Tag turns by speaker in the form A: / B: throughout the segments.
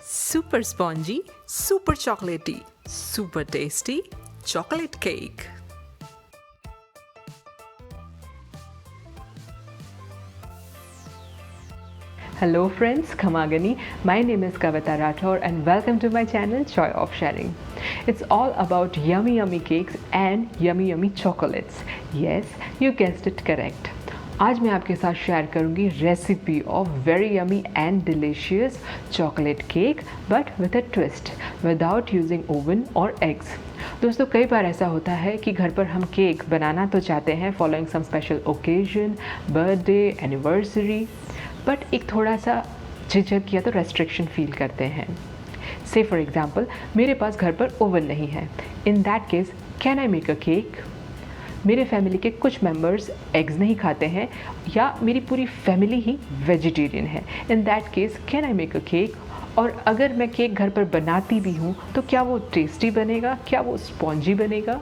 A: super spongy, super chocolatey, super tasty chocolate cake.
B: Hello friends, Khamagani. My name is Kavita Rathore and welcome to my channel Joy of Sharing. It's all about yummy cakes and yummy chocolates. Yes, you guessed it correct. आज मैं आपके साथ share करूंगी recipe of very yummy and delicious chocolate cake but with a twist without using oven और eggs. दोस्तों, कई बार ऐसा होता है कि घर पर हम केक बनाना तो चाहते हैं following some special occasion, birthday, anniversary, but एक थोड़ा सा झिझक या तो रेस्ट्रिक्शन फील करते हैं। से फॉर एग्जाम्पल, मेरे पास घर पर ओवन नहीं है। In that case can I make a cake? मेरे फैमिली के कुछ मेंबर्स एग्स नहीं खाते हैं या मेरी पूरी फैमिली ही वेजिटेरियन है। In that case can I make a cake? और अगर मैं केक घर पर बनाती भी हूँ तो क्या वो टेस्टी बनेगा, क्या वो स्पॉन्जी बनेगा?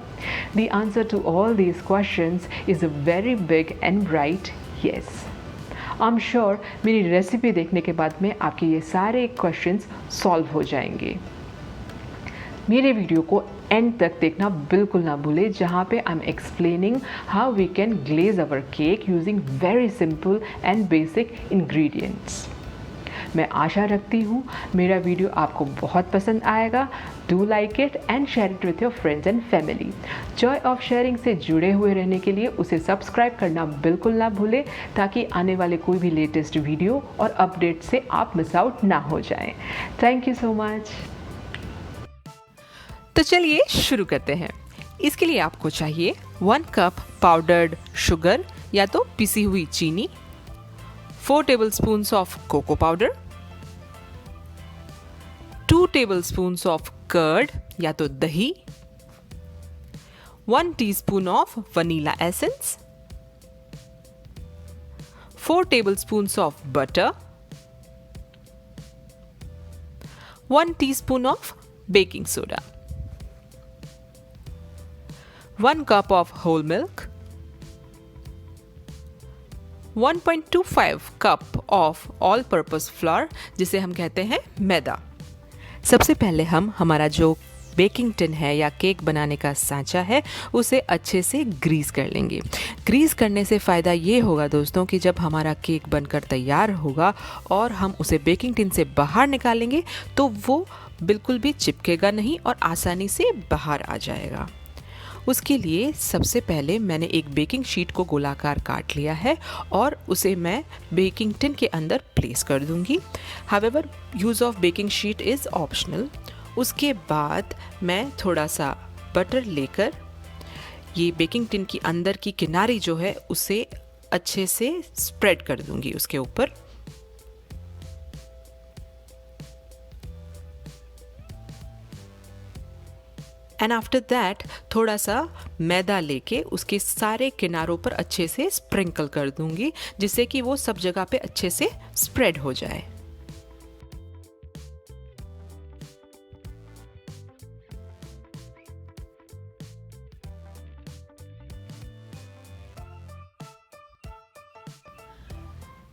B: The answer to all these questions is a very big and bright yes. I am sure मेरी रेसिपी देखने के बाद में आपके ये सारे क्वेश्चंस सॉल्व हो जाएंगे। मेरे वीडियो को एंड तक देखना बिल्कुल ना भूलें, जहाँ पे I am explaining how we can glaze our cake using very simple and basic ingredients. मैं आशा रखती हूँ मेरा वीडियो आपको बहुत पसंद आएगा। Do like it and share it with your friends and family. Joy of sharing से जुड़े हुए रहने के लिए उसे सब्सक्राइब करना बिल्कुल ना भूलें, ताकि आने वाले कोई भी लेटेस्ट वीडियो और अपडेट से आप मिस आउट ना हो जाएं। Thank you so much.
A: तो चलिए शुरू करते हैं। इसके लिए आपको चाहिए 1 कप पाउडर्ड शुगर या तो पिसी हुई चीनी, 4 tablespoons of cocoa powder, 2 tablespoons of curd या तो दही, 1 teaspoon of vanilla essence, 4 tablespoons of butter, 1 teaspoon of baking soda, 1 cup of whole milk, 1.25 cup of all purpose flour जिसे हम कहते हैं मैदा। सबसे पहले हम हमारा जो बेकिंग टिन है या केक बनाने का सांचा है उसे अच्छे से ग्रीस कर लेंगे। ग्रीस करने से फ़ायदा ये होगा दोस्तों कि जब हमारा केक बनकर तैयार होगा और हम उसे बेकिंग टिन से बाहर निकालेंगे तो वो बिल्कुल भी चिपकेगा नहीं और आसानी से बाहर आ जाएगा। उसके लिए सबसे पहले मैंने एक बेकिंग शीट को गोलाकार काट लिया है और उसे मैं बेकिंग टिन के अंदर प्लेस कर दूंगी। However use of baking sheet is optional. उसके बाद मैं थोड़ा सा बटर लेकर ये बेकिंग टिन की अंदर की किनारी जो है उसे अच्छे से स्प्रेड कर दूंगी उसके ऊपर। एंड आफ्टर दैट थोड़ा सा मैदा लेके उसके सारे किनारों पर अच्छे से स्प्रिंकल कर दूंगी, जिससे कि वो सब जगह पे अच्छे से स्प्रेड हो जाए।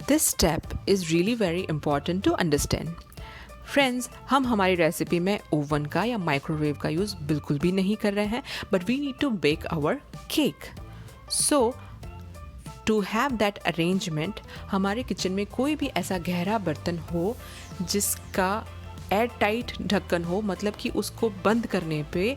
A: This step is really very important to understand. Friends, हम हमारी रेसिपी में ओवन का या माइक्रोवेव का यूज़ बिल्कुल भी नहीं कर रहे हैं, but we need to bake our cake. So to have that arrangement, हमारे किचन में कोई भी ऐसा गहरा बर्तन हो जिसका एयर टाइट ढक्कन हो, मतलब कि उसको बंद करने पे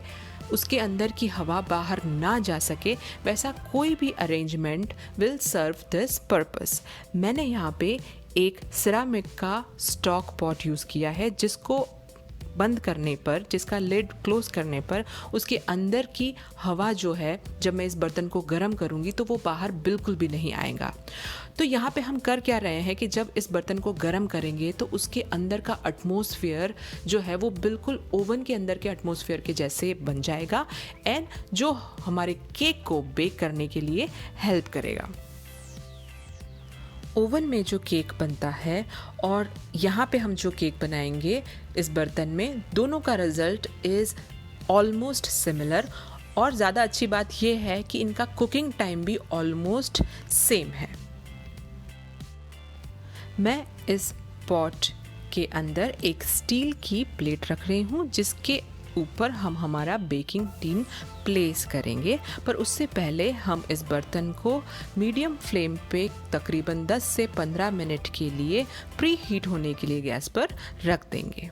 A: उसके अंदर की हवा बाहर ना जा सके, वैसा कोई भी arrangement will serve this purpose. मैंने यहाँ पे एक सिरामिक का स्टॉक पॉट यूज़ किया है, जिसको बंद करने पर, जिसका लिड क्लोज करने पर उसके अंदर की हवा जो है, जब मैं इस बर्तन को गर्म करूँगी तो वो बाहर बिल्कुल भी नहीं आएगा। तो यहाँ पे हम कर क्या रहे हैं कि जब इस बर्तन को गर्म करेंगे तो उसके अंदर का एटमॉस्फेयर जो है वो बिल्कुल ओवन के अंदर के एटमॉस्फेयर के जैसे बन जाएगा एंड जो हमारे केक को बेक करने के लिए हेल्प करेगा। ओवन में जो केक बनता है और यहाँ पे हम जो केक बनाएंगे इस बर्तन में, दोनों का रिजल्ट इज़ ऑलमोस्ट सिमिलर। और ज़्यादा अच्छी बात यह है कि इनका कुकिंग टाइम भी ऑलमोस्ट सेम है। मैं इस पॉट के अंदर एक स्टील की प्लेट रख रही हूँ जिसके ऊपर हम हमारा बेकिंग टिन प्लेस करेंगे। पर उससे पहले हम इस बर्तन को मीडियम फ्लेम पे तकरीबन 10 से 15 मिनट के लिए प्री हीट होने के लिए गैस पर रख देंगे।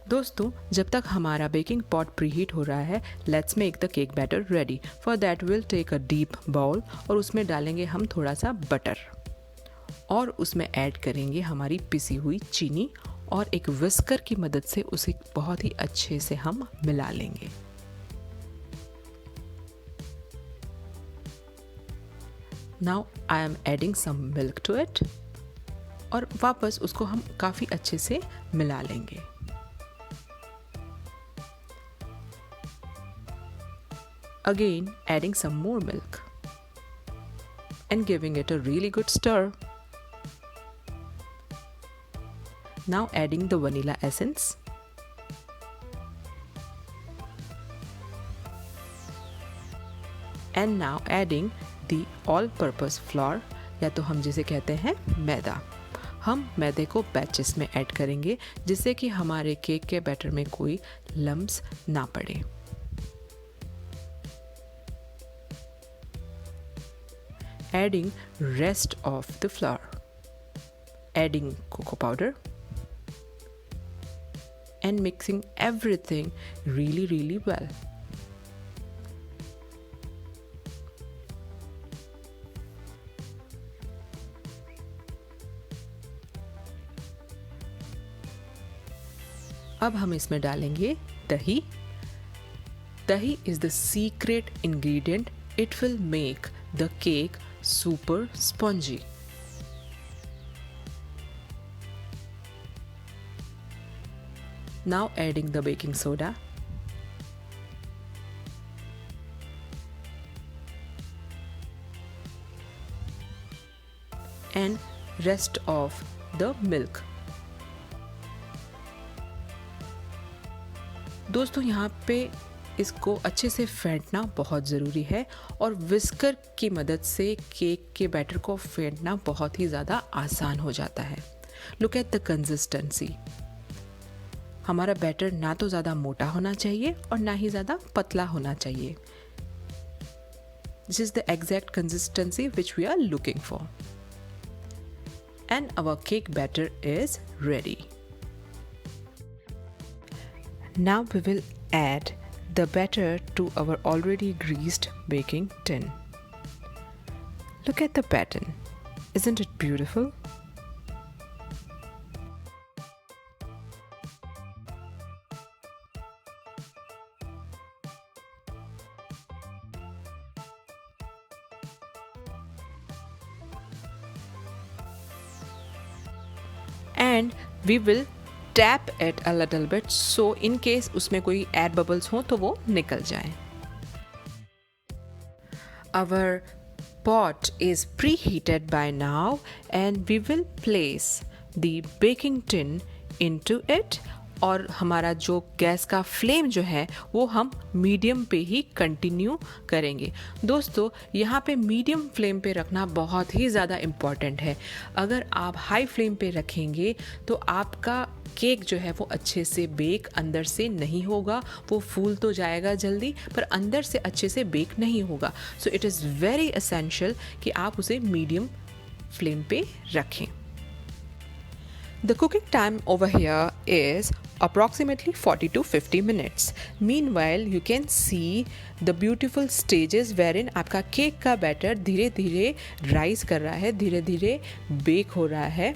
A: दोस्तों, जब तक हमारा बेकिंग पॉट प्री हीट हो रहा है, let's make the cake batter ready. For that will take a deep bowl और उसमें डालेंगे हम थोड़ा सा बटर और उसमें ऐड करेंगे हमारी पिसी हुई चीनी और एक विस्कर की मदद से उसे बहुत ही अच्छे से हम मिला लेंगे। Now I am adding some milk to it और वापस उसको हम काफ़ी अच्छे से मिला लेंगे। Again, adding some more milk and giving it a really good stir. Now adding the vanilla essence and now adding the all-purpose flour या तो हम जिसे कहते हैं मैदा। हम मैदे को बैचेस में ऐड करेंगे जिससे कि हमारे केक के बैटर में कोई लम्स ना पड़े। Adding rest of the flour, adding cocoa powder and mixing everything really well. अब हम इसमें डालेंगे दही। दही is the secret ingredient. It will make the cake super spongy. Now adding the baking soda and rest of the milk. दोस्तों, यहाँ पे इसको अच्छे से फेंटना बहुत ज़रूरी है और विस्कर की मदद से केक के बैटर को फेंटना बहुत ही ज़्यादा आसान हो जाता है। Look at the consistency. हमारा बैटर ना तो ज़्यादा मोटा होना चाहिए और ना ही ज़्यादा पतला होना चाहिए। This is the exact consistency which we are looking for and our cake batter is ready. Now we will add the batter to our already greased baking tin. Look at the pattern. Isn't it beautiful? And we will tap it a little bit so in case उसमें कोई air bubbles हो तो वो निकल जाए। Our pot is preheated by now and we will place the baking tin into it और हमारा जो गैस का फ्लेम जो है वो हम मीडियम पे ही कंटिन्यू करेंगे। दोस्तों, यहाँ पे मीडियम फ्लेम पे रखना बहुत ही ज़्यादा इम्पॉर्टेंट है। अगर आप हाई फ्लेम पे रखेंगे तो आपका केक जो है वो अच्छे से बेक अंदर से नहीं होगा। वो फूल तो जाएगा जल्दी पर अंदर से अच्छे से बेक नहीं होगा। So it is very essential कि आप उसे मीडियम फ्लेम पे रखें। The cooking time over here is approximately 40 to 50 minutes. Meanwhile, you can see the beautiful stages wherein आपका केक का बैटर धीरे धीरे राइज कर रहा है, धीरे धीरे बेक हो रहा है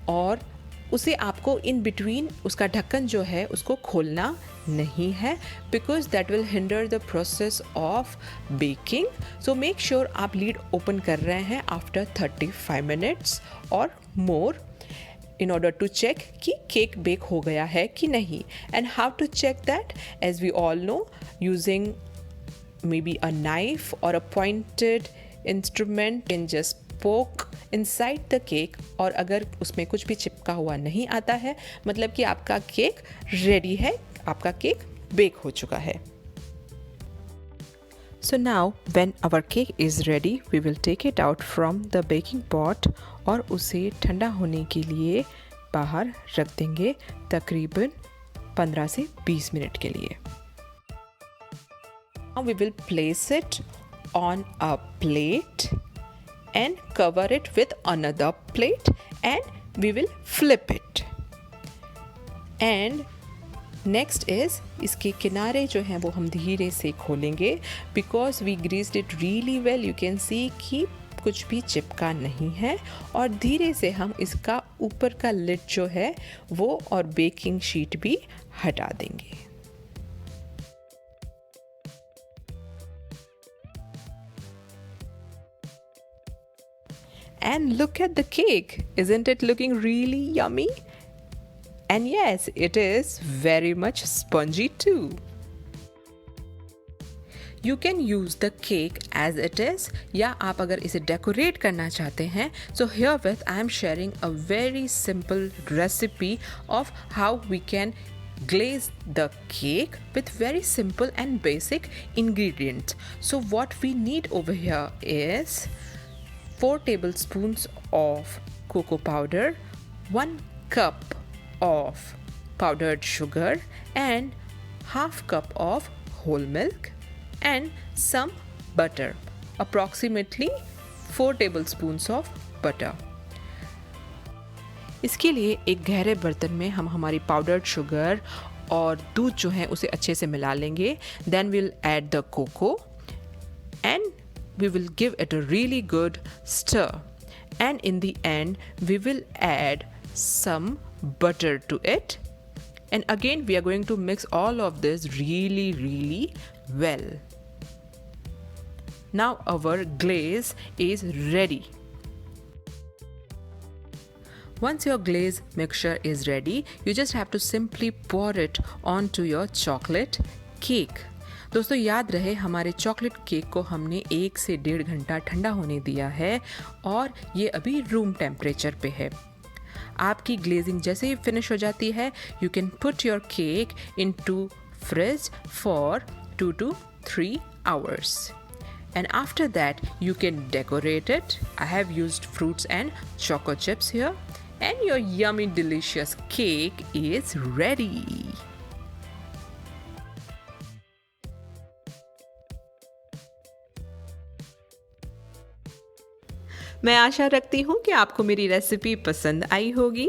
A: और उसे आपको इन बिटवीन उसका ढक्कन जो है उसको खोलना नहीं है because that will hinder the process of baking. So make sure आप लीड ओपन कर रहे हैं आफ्टर 35 मिनट्स और मोर in order to check कि केक बेक हो गया है कि नहीं। And how to check that? As we all know, using maybe a knife or a pointed instrument can just poke inside the cake और अगर उसमें कुछ भी चिपका हुआ नहीं आता है मतलब कि आपका केक रेडी है, आपका केक बेक हो चुका है। So now when our cake is ready, we will take it out from the baking pot और उसे ठंडा होने के लिए बाहर रख देंगे तकरीबन 15 से 20 मिनट के लिए। Now we will place it on a plate and cover it with another plate and we will flip it. And next is इसके किनारे जो हैं वो हम धीरे से खोलेंगे because we greased it really well. You can see कि कुछ भी चिपका नहीं है और धीरे से हम इसका ऊपर का लिड जो है वो और बेकिंग शीट भी हटा देंगे। And look at the cake. Isn't it looking really yummy? And yes, it is very much spongy too. You can use the cake as it is या आप अगर इसे डेकोरेट करना चाहते हैं so herewith I am sharing a very simple recipe of how we can glaze the cake with very simple and basic ingredients. So what we need over here is 4 tablespoons of cocoa powder, 1 cup of powdered sugar and half cup of whole milk and some butter, approximately 4 tablespoons of butter. इसके लिए एक गहरे बर्तन में हम हमारी powdered sugar और दूध जो है उसे अच्छे से मिला लेंगे. Then we'll add the cocoa and we will give it a really good stir. And in the end, we will add some butter to it. And again, we are going to mix all of this really well. Now our glaze is ready. Once your glaze mixture is ready, you just have to simply pour it onto your chocolate cake. दोस्तों याद रहे हमारे chocolate cake को हमने 1 से 1.5 घंटा ठंडा होने दिया है और ये अभी रूम टेम्परेचर पे है. आपकी ग्लेजिंग जैसे ही फिनिश हो जाती है, you can put your cake into fridge for 2 to 3 hours. And after that, you can decorate it. I have used fruits and choco chips here. And your yummy, delicious cake is ready. मैं आशा रखती हूँ कि आपको मेरी recipe पसंद आई होगी.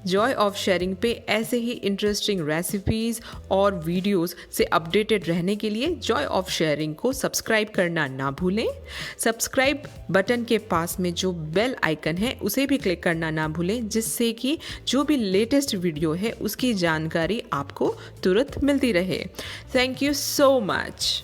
A: Joy of sharing पे ऐसे ही इंटरेस्टिंग रेसिपीज़ और वीडियोस से अपडेटेड रहने के लिए जॉय ऑफ शेयरिंग को सब्सक्राइब करना ना भूलें. सब्सक्राइब बटन के पास में जो बेल आइकन है उसे भी क्लिक करना ना भूलें, जिससे कि जो भी लेटेस्ट वीडियो है उसकी जानकारी आपको तुरंत मिलती रहे. Thank you so much.